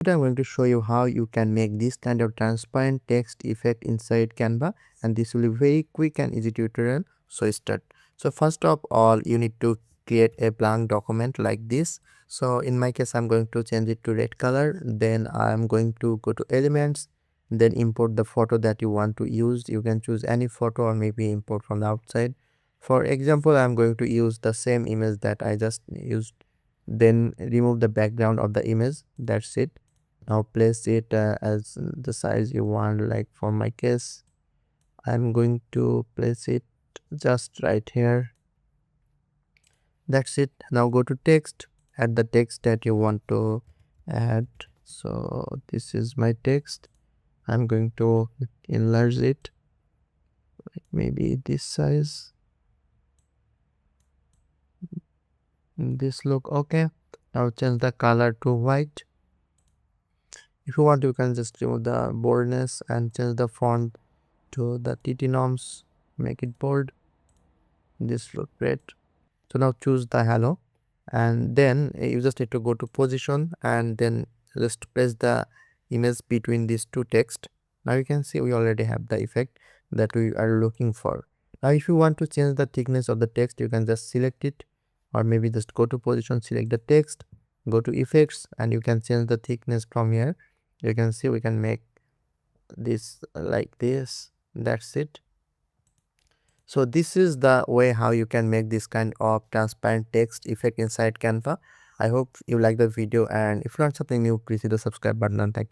Today I'm going to show you how you can make this kind of transparent text effect inside Canva, and this will be very quick and easy tutorial. So start. So first of all, you need to create a blank document like this. So in my case, I'm going to change it to red color. Then I'm going to go to elements, then import the photo that you want to use. You can choose any photo or maybe import from the outside. For example, I'm going to use the same image that I just used. Then remove the background of the image. That's it. Now place it as the size you want. Like for my case, I'm going to place it just right here. That's it. Now go to text, add the text that you want to add. So this is my text. I'm going to enlarge it, maybe this size. This look okay. Now change the color to white. If you want, you can just remove the boldness and change the font to the TT norms. Make it bold. This look great. So now choose the hello, and then you just need to go to position and then just place the image between these two text. Now you can see we already have the effect that we are looking for. Now if you want to change the thickness of the text, you can just select it, or maybe just go to position, select the text, go to effects, and you can change the thickness from here. You can see we can make this like this. That's it. So this is the way how you can make this kind of transparent text effect inside Canva. I hope you like the video, and if you learned something new, please hit the subscribe button, and thank you.